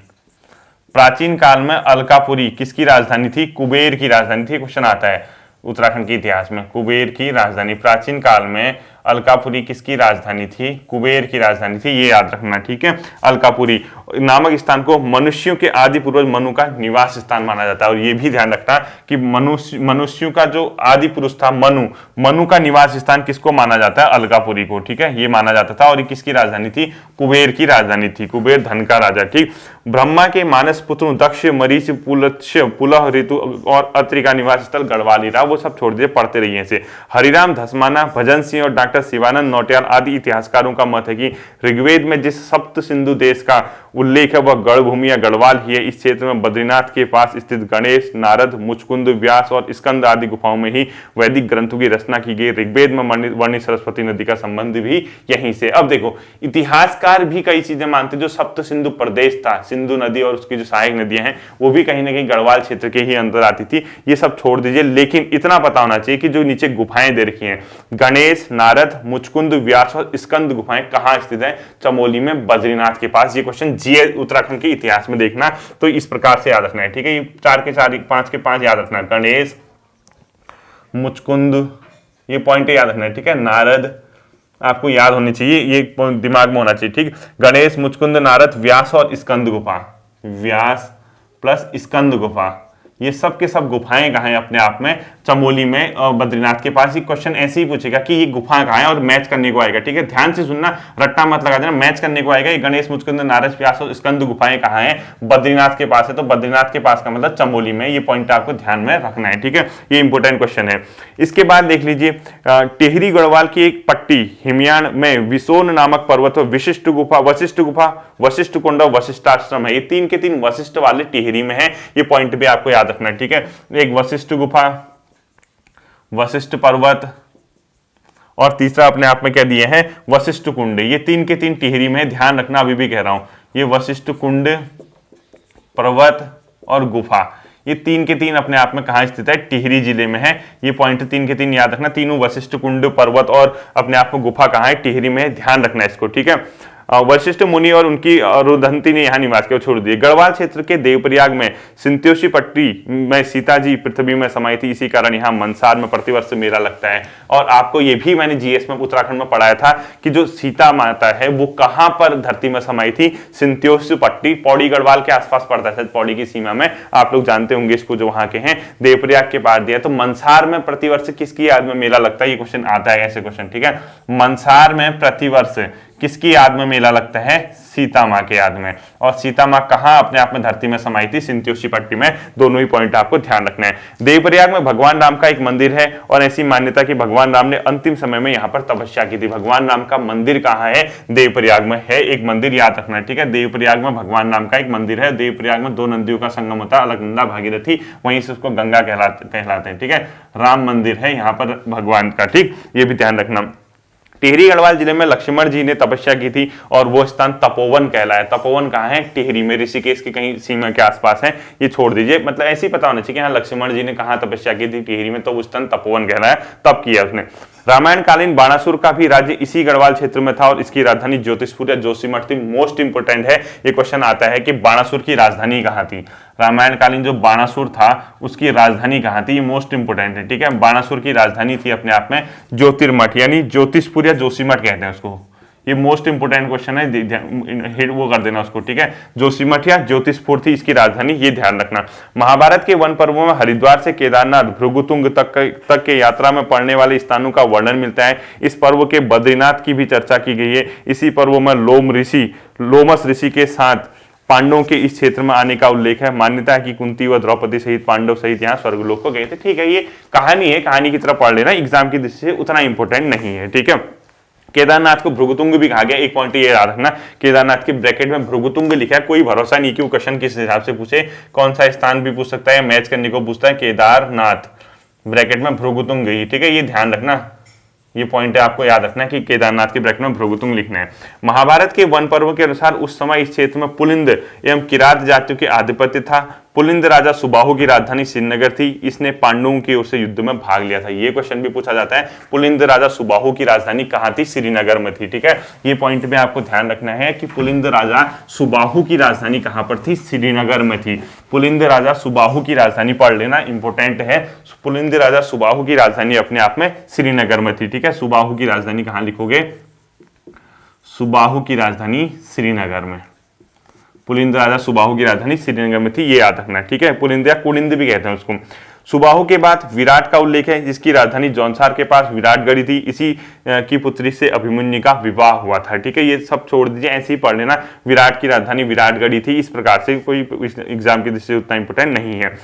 प्राचीन काल में अलकापुरी किसकी राजधानी थी, कुबेर की राजधानी थी, क्वेश्चन आता है उत्तराखंड के इतिहास में। कुबेर की राजधानी, प्राचीन काल में अलकापुरी किसकी राजधानी थी, कुबेर की राजधानी थी, ये याद रखना, ठीक है। अलकापुरी नामक स्थान को मनुष्यों के आदि पूर्वज मनु का निवास स्थान माना जाता है। और ये भी ध्यान रखना कि मनुष्यों का जो आदि पुरुष था मनु का निवास स्थान किसको माना जाता है, अलकापुरी को, ठीक है, ये माना जाता था। और ये किसकी राजधानी थी, कुबेर की राजधानी थी, कुबेर धन का राजा, ठीक। ब्रह्मा के मानस पुत्र दक्ष, मरीच, पुलत्स्य, पुलह, ऋतु और अत्रि का निवास स्थल गढ़वाल ही रहा, वो सब छोड़ दिए, पढ़ते रहिए ऐसे। हरिराम धसमाना, भजन सिंह और डॉक्टर शिवानंद नौटियाल आदि इतिहासकारों का मत है कि ऋग्वेद में जिस सप्त सिंधु देश का उल्लेख है वह गढ़ भूमि या गढ़वाल ही है। इस क्षेत्र में बद्रीनाथ के पास स्थित गणेश, नारद, मुचकुंद, व्यास और स्कंद आदि गुफाओं में ही वैदिक ग्रंथों की रचना की गई। ऋग्वेद में वर्णित सरस्वती नदी का संबंध भी यहीं से। अब देखो, इतिहासकार भी कई चीजें मानते, जो सप्त सिंधु प्रदेश था, सिंधु नदी और उसकी जो सहायक नदियां हैं वो भी कहीं ना कहीं गढ़वाल क्षेत्र के ही अंदर आती थी, ये सब छोड़ दीजिए। लेकिन इतना पता होना चाहिए कि जो नीचे गुफाएं दे रखी हैं, गणेश, नारद, मुचकुंद, व्यास और स्कंद गुफाएं कहां स्थित है, चमोली में, बद्रीनाथ के पास। ये क्वेश्चन जीए उत्तराखंड के इतिहास में देखना, तो इस प्रकार से याद रखना है, ठीक है। ये 4 के 4, 5 के 5 याद रखना है, गणेश, मुचकुंद, ये पॉइंट याद रखना है, ठीक है। नारद आपको याद होनी चाहिए, ये दिमाग में होना चाहिए, ठीक। गणेश, मुचकुंद, नारद, व्यास और स्कंद गुफा, व्यास प्लस स्कंद गुफा, ये सब के सब गुफाएं कहाँ हैं, अपने आप में चमोली में और बद्रीनाथ के पास। ये क्वेश्चन ऐसे ही पूछेगा कि ये गुफा कहाँ है और मैच करने को आएगा, ठीक है। ध्यान से सुनना, रट्टा मत लगा देना, मैच करने को आएगा। ये गणेश, मुचकुंद, नारद, व्यास और स्कंद गुफाएं कहाँ हैं, बद्रीनाथ के पास है, तो बद्रीनाथ के पास का मतलब चमोली में। ये पॉइंट आपको ध्यान में रखना है, ठीक है, ये इंपोर्टेंट क्वेश्चन है। इसके बाद देख लीजिए, टिहरी गढ़वाल की एक पट्टी हिमयान में विसोन नामक पर्वत, विशिष्ट गुफा, वशिष्ठ कुंड और वशिष्ठाश्रम है। ये 3 के 3 वशिष्ठ वाले टिहरी में है, ये पॉइंट भी आपको याद रखना है, ठीक है। एक वशिष्ठ गुफा, वशिष्ठ पर्वत और तीसरा अपने आप में क्या दिए हैं, वशिष्ठ कुंड। ये 3 के 3 टिहरी में, ध्यान रखना, अभी भी कह रहा हूं, ये वशिष्ठ कुंड, पर्वत और गुफा, ये 3 के 3 अपने आप में कहां स्थित है, टिहरी जिले में है। ये पॉइंट 3 के 3 याद रखना, तीनों वशिष्ठ कुंड, पर्वत और अपने आप में गुफा कहां है, टिहरी में, ध्यान रखना इसको, ठीक है। वशिष्ठ मुनि और उनकी रुदंती ने यहाँ निवास किया, छोड़ दिए। गढ़वाल क्षेत्र के देवप्रयाग में सिंत्योशी पट्टी में सीता जी पृथ्वी में समाई थी, इसी कारण यहाँ मनसार में प्रतिवर्ष मेला लगता है। और आपको ये भी मैंने जीएस में उत्तराखंड में पढ़ाया था कि जो सीता माता है वो कहाँ पर धरती में समाई थी, सिंत्योशी पट्टी, पौड़ी गढ़वाल के आसपास पड़ता है, पौड़ी की सीमा में, आप लोग जानते होंगे इसको, जो वहां के हैं, देवप्रयाग के पास दिया। तो मनसार में प्रतिवर्ष किसकी याद में मेला लगता है, ये क्वेश्चन आता है, ऐसे क्वेश्चन, ठीक है। मनसार में प्रतिवर्ष किसकी याद में मेला लगता है? सीता माँ के याद में। और सीता माँ कहाँ अपने आप में धरती में समाई थी? सिंतोषी पट्टी में। दोनों ही पॉइंट आपको ध्यान रखना है। देवप्रयाग में भगवान राम का एक मंदिर है और ऐसी मान्यता कि भगवान राम ने अंतिम समय में यहाँ पर तपस्या की थी। भगवान राम का मंदिर कहाँ है? देवप्रयाग में है एक मंदिर, याद रखना है, ठीक है। देवप्रयाग में भगवान राम का एक मंदिर है। देवप्रयाग में दो नदियों का संगम होता है, अलकनंदा भागीरथी, वहीं से उसको गंगा कहलाते हैं, ठीक है। राम मंदिर है यहाँ पर भगवान का, ठीक, ये भी ध्यान रखना। टिहरी गढ़वाल जिले में लक्ष्मण जी ने तपस्या की थी और वो स्थान तपोवन कहलाया। तपोवन कहाँ है? टिहरी में, ऋषिकेश की कहीं सीमा के आसपास है, ये छोड़ दीजिए, मतलब ऐसे ही पता होना चाहिए कि हाँ लक्ष्मण जी ने कहाँ तपस्या की थी? टिहरी में, तो वो स्थान तपोवन कहलाया, तब किया उसने। रामायण कालीन बाणासुर का भी राज्य इसी गढ़वाल क्षेत्र में था और इसकी राजधानी ज्योतिषपुर या जोशीमठ थी। मोस्ट इंपोर्टेंट है, ये क्वेश्चन आता है कि बाणासुर की राजधानी कहाँ थी? रामायण कालीन जो बाणासुर था उसकी राजधानी कहाँ थी? ये मोस्ट इंपोर्टेंट है, ठीक है। बाणासुर की राजधानी थी अपने आप में ज्योतिर्मठ, यानी ज्योतिषपुर या जोशीमठ कहते हैं उसको। ये मोस्ट इंपोर्टेंट क्वेश्चन है, हिट वो कर देना उसको, ठीक है। जोशीमठ या ज्योतिषपुर थी इसकी राजधानी, ये ध्यान रखना। महाभारत के वन पर्वों में हरिद्वार से केदारनाथ भृगुतुंग तक के यात्रा में पड़ने वाले स्थानों का वर्णन मिलता है। इस पर्व के बद्रीनाथ की भी चर्चा की गई है। इसी पर्व में लोमस ऋषि के साथ पांडवों के इस क्षेत्र में आने का उल्लेख है। मान्यता है कि कुंती व द्रौपदी सहित पांडव सहित यहाँ स्वर्गलोक को गए थे, ठीक है। ये कहानी है, कहानी की तरफ पढ़ लेना, एग्जाम की दृष्टि से उतना इंपॉर्टेंट नहीं है, ठीक है। केदारनाथ को भृगुतुंग भी कहा गया, एक पॉइंट ये याद रखना, केदारनाथ के ब्रैकेट में भृगुतुंग लिखा है, कोई भरोसा नहीं कि वो क्वेश्चन किस हिसाब से पूछे, कौन सा स्थान भी पूछ सकता है, मैच करने को पूछता है। केदारनाथ ब्रैकेट में भृगुतुंग गई, ठीक है, ये ध्यान रखना, ये पॉइंट है आपको याद रखना कि केदारनाथ के ब्रैकेट में भृगुतुंग लिखना है। महाभारत के वन पर्व के अनुसार उस समय इस क्षेत्र में पुलिंद एवं किरात जातियों के आधिपत्य था। पुलिंद राजा सुबाहु की राजधानी श्रीनगर थी। इसने पांडवों की ओर से युद्ध में भाग लिया था। ये क्वेश्चन भी पूछा जाता है, पुलिंद राजा सुबाहु की राजधानी कहाँ थी? श्रीनगर में थी, ठीक है। ये पॉइंट में आपको ध्यान रखना है कि पुलिंद राजा सुबाहु की राजधानी कहाँ पर थी? श्रीनगर में थी। पुलिंद राजा सुबाहु की राजधानी पढ़ लेना, इंपोर्टेंट है। पुलिंद राजा सुबाहु की राजधानी अपने आप में श्रीनगर में थी, ठीक है। सुबाहु की राजधानी कहाँ लिखोगे? सुबाहु की राजधानी श्रीनगर में। पुलिंद राजा सुबाहु की राजधानी श्रीनगर में थी, ये याद रखना, ठीक है। पुलिंद या कुलिंद भी कहते हैं उसको। सुबाहु के बाद विराट का उल्लेख है, जिसकी राजधानी जौनसार के पास विराटगढ़ी थी। इसी की पुत्री से अभिमन्यु का विवाह हुआ था, ठीक है। ये सब छोड़ दीजिए, ऐसे ही पढ़ लेना। विराट की राजधानी विराटगढ़ी थी, इस प्रकार से कोई एग्जाम की दृष्टि से उतना इंपोर्टेंट नहीं है।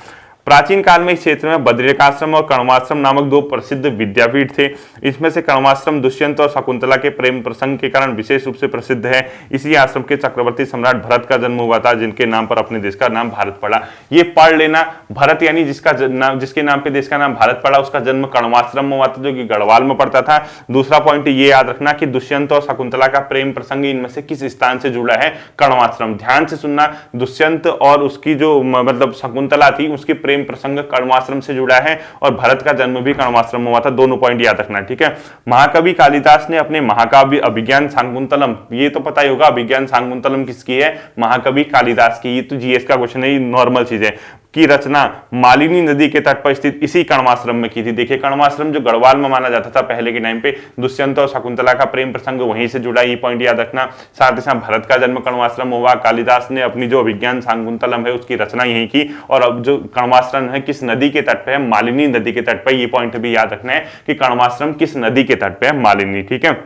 प्राचीन काल में इस क्षेत्र में बद्रिकाश्रम और कण्वाश्रम नामक दो प्रसिद्ध विद्यापीठ थे। इसमें से कण्वाश्रम दुष्यंत और शकुंतला के प्रेम प्रसंग के कारण विशेष रूप से प्रसिद्ध है। इसी आश्रम के चक्रवर्ती सम्राट भरत का जन्म हुआ था, जिनके नाम पर अपने देश का नाम भारत पड़ा। ये पढ़ लेना, भरत यानी जिसके नाम पे देश का नाम भारत पड़ा, उसका जन्म कण्वाश्रम में हुआ था, जो कि गढ़वाल में पड़ता था। दूसरा पॉइंट ये याद रखना कि दुष्यंत और शकुंतला का प्रेम प्रसंग इनमें से किस स्थान से जुड़ा है? कण्वाश्रम। ध्यान से सुनना, दुष्यंत और उसकी जो मतलब शकुंतला थी, उसके प्रेम प्रसंग कण्वाश्रम से जुड़ा है और भरत का जन्म भी कण्वाश्रम में हुआ था। दोनों पॉइंट याद रखना, ठीक है। महाकवि कालिदास ने अपने महाकाव्य अभिज्ञान शाकुंतलम, ये तो पता ही होगा अभिज्ञान शाकुंतलम किसकी है? महाकवि कालिदास की। ये तो जीएस का क्वेश्चन है, नॉर्मल चीज है, की रचना मालिनी नदी के तट पर स्थित इसी कण्वाश्रम में की थी। देखिए कण्वाश्रम जो गढ़वाल में माना जाता था पहले के टाइम पे, दुष्यंत और शकुंतला का प्रेम प्रसंग वहीं से जुड़ा, ये पॉइंट याद रखना। साथ ही साथ भरत का जन्म कण्वाश्रम हुआ। कालिदास ने अपनी जो अभिज्ञान शाकुंतलम है उसकी रचना यहीं की। और अब जो कण्वाश्रम है किस नदी के तट पे है? मालिनी नदी के तट पर। ये पॉइंट भी याद रखना है कि कण्वाश्रम किस नदी के तट पे है? मालिनी, ठीक है।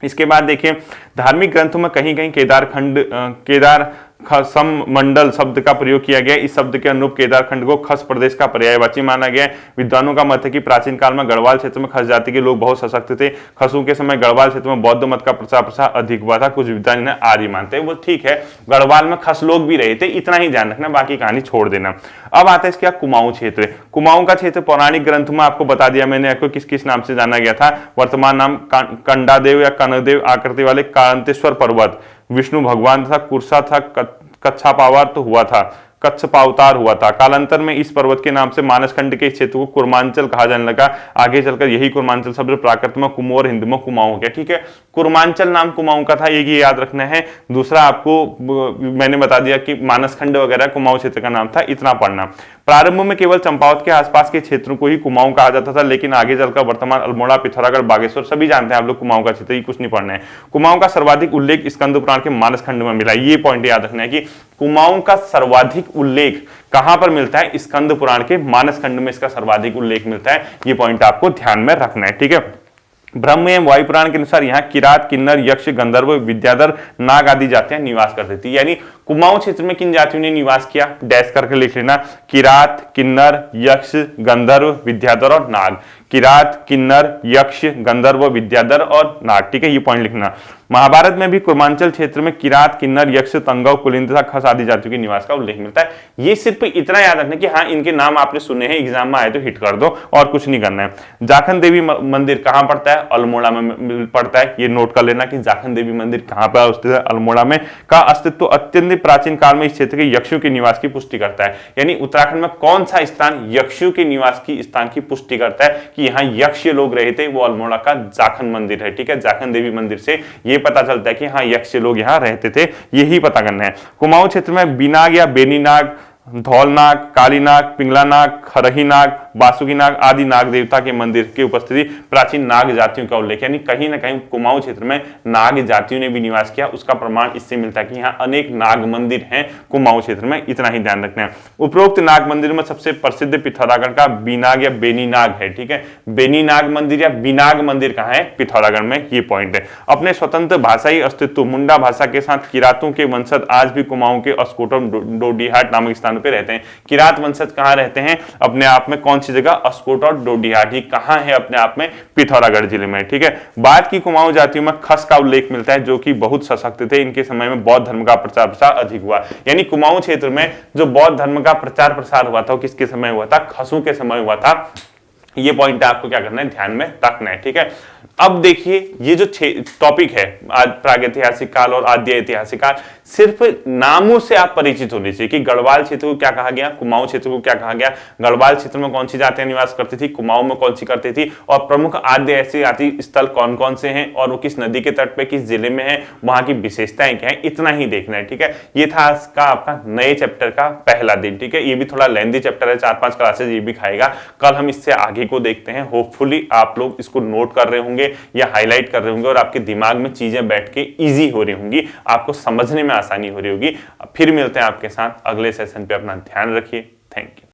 इसके बाद देखिए धार्मिक ग्रंथों में कहीं कहीं केदार मंडल शब्द का प्रयोग किया गया। इस शब्द के अनुरूप केदारखंड को खस प्रदेश का पर्यायवाची माना गया है। विद्वानों का मत है कि प्राचीन काल में गढ़वाल क्षेत्र में खस जाति के लोग बहुत सशक्त थे। खसों के समय गढ़वाल क्षेत्र में बौद्ध मत का प्रचार प्रसार अधिक हुआ था। कुछ विद्वान इन्हें आर्य मानते हैं, वो ठीक है। गढ़वाल में खस लोग भी रहे थे, इतना ही ध्यान रखना, बाकी कहानी छोड़ देना। अब आता है इसका कुमाऊं क्षेत्र। कुमाऊं का क्षेत्र पौराणिक ग्रंथ में आपको बता दिया मैंने, आपको किस किस नाम से जाना गया था। वर्तमान नाम कंडादेव या कनदेव आकृति वाले कांतेश्वर पर्वत, विष्णु भगवान था, कुर्सा था, कच्छापावर तो हुआ था, कच्छपावतार हुआ था। कालांतर में इस पर्वत के नाम से मानसखंड के क्षेत्र को कुर्मांचल कहा जाने लगा। आगे चलकर यही कुर्मांचल शब्द प्राकृत में कुमो और हिंदी में कुमाऊं हो गया, ठीक है। कुर्मांचल नाम कुमाऊं का था, ये याद रखना है। दूसरा आपको मैंने बता दिया कि मानसखंड वगैरह कुमाऊं क्षेत्र का नाम था, इतना पढ़ना। प्रारंभ में केवल चंपावत के आसपास के क्षेत्रों को ही कुमाऊं कहा जाता था, लेकिन आगे चलकर वर्तमान अल्मोड़ा, पिथौरागढ़, बागेश्वर सभी जानते हैं आप लोग कुमाऊं का क्षेत्र, ये कुछ नहीं पढ़ना है। कुमाऊं का सर्वाधिक उल्लेख स्कंद पुराण के मानसखंड में मिला। ये पॉइंट याद रखना है कि कुमाऊं का सर्वाधिक उल्लेख कहां पर मिलता है? स्कंद पुराण के मानसखंड में इसका सर्वाधिक उल्लेख मिलता है। ये पॉइंट आपको ध्यान में रखना है, ठीक है। ब्रह्म एवं वायुपुराण के अनुसार यहाँ किरात, किन्नर, यक्ष, गंधर्व, विद्याधर, नाग आदि जातियां निवास करती थी। यानी कुमाऊं क्षेत्र में किन जातियों ने निवास किया, डैश करके लिख लेना, किरात, किन्नर, यक्ष, गंधर्व, विद्याधर और नाग। किरात, किन्नर, यक्ष, गंधर्व, विद्याधर और नाग। ठीक है, ये पॉइंट लिखना। महाभारत में भी कुर्मांचल क्षेत्र में किरात, किन्नर, यक्ष, तंगव, कुलीन तथा खस आदि जातियों के निवास का उल्लेख मिलता है। ये सिर्फ इतना याद रखना कि हाँ इनके नाम आपने सुने हैं, एग्जाम में आए तो हिट कर दो और कुछ नहीं करना है। जाखन देवी मंदिर कहां पड़ता है, अल्मोड़ा में पड़ता है। ये नोट कर लेना कि जाखन देवी मंदिर कहां पर स्थित है, अल्मोड़ा में। का अस्तित्व अत्यंत प्राचीन काल में इस क्षेत्र के यक्षों के निवास की पुष्टि करता है। यानी उत्तराखंड में कौन सा स्थान यक्षों के निवास की स्थान की पुष्टि करता है कि यहाँ यक्ष लोग रहे थे, वो अल्मोड़ा का जाखन मंदिर है। ठीक है, जाखन देवी मंदिर से ये पता चलता है कि हाँ यक्ष लोग यहाँ रहते थे, यही पता करना है। कुमाऊं क्षेत्र में बिनाग या बेनीनाग, धौलनाग, कालीनाग, पिंगलानाग, खरहीनाग, बासुकीनाग आदि नाग देवता के मंदिर की उपस्थिति प्राचीन नाग जातियों का उल्लेख। यानी कहीं ना कहीं कुमाऊं क्षेत्र में नाग जातियों ने भी निवास किया, उसका प्रमाण इससे मिलता है कि यहाँ अनेक नाग मंदिर हैं कुमाऊं क्षेत्र में। इतना ही ध्यान रखना है। उपरोक्त नाग मंदिर में सबसे प्रसिद्ध पिथौरागढ़ का बिनाग या बेनीनाग है। ठीक है, बेनीनाग मंदिर या बिनाग मंदिर कहाँ है, पिथौरागढ़ में। ये पॉइंट है। अपने स्वतंत्र भाषाई अस्तित्व मुंडा भाषा के साथ किरातों के वंशज आज भी कुमाऊं के अस्कोटम डोडीहाट नामक स्थान पे रहते हैं। किरात वंशज कहां रहते हैं अपने आप में, कौन सी जगह, अस्कोट और डोडीहाट। ही कहां है अपने आप में, पिथौरागढ़ जिले में। ठीक है, बाद की कुमाऊं जातियों में खस का उल्लेख मिलता है जो कि बहुत सशक्त थे। इनके समय में बौद्ध धर्म का प्रचार प्रसार अधिक हुआ। यानी कुमाऊं क्षेत्र में जो बौद्ध धर्म का प्रचार प्रसार हुआ था, किसके समय हुआ था, खसों के समय हुआ था। ये पॉइंट आपको क्या करना है, ध्यान में रखना है। ठीक है, अब देखिए ये जो टॉपिक है आज प्रागैतिहासिक काल और आद्य ऐतिहासिक काल, सिर्फ नामों से आप परिचित होने चाहिए कि गढ़वाल क्षेत्र को क्या कहा गया, कुमाऊं क्षेत्र को क्या कहा गया, गढ़वाल क्षेत्र में कौन सी जातियां निवास करती थी, कुमाऊं में कौन सी करती थी, और प्रमुख आद्य ऐतिहासिक स्थल कौन कौन से हैं और वो किस नदी के तट पे किस जिले में है, वहां की विशेषताएं क्या है, इतना ही देखना है। ठीक है, ये था आज का आपका नए चैप्टर का पहला दिन। ठीक है, ये भी थोड़ा लेंथी चैप्टर है, 4-5 क्लासेज ये भी खाएगा। कल हम इससे आगे को देखते हैं। होपफुली आप लोग इसको नोट कर रहे होंगे या हाईलाइट कर रहे होंगे और आपके दिमाग में चीजें बैठ के इजी हो रही होंगी, आपको समझने में आसानी हो रही होगी। फिर मिलते हैं आपके साथ अगले सेशन पे। अपना ध्यान रखिए। Thank you.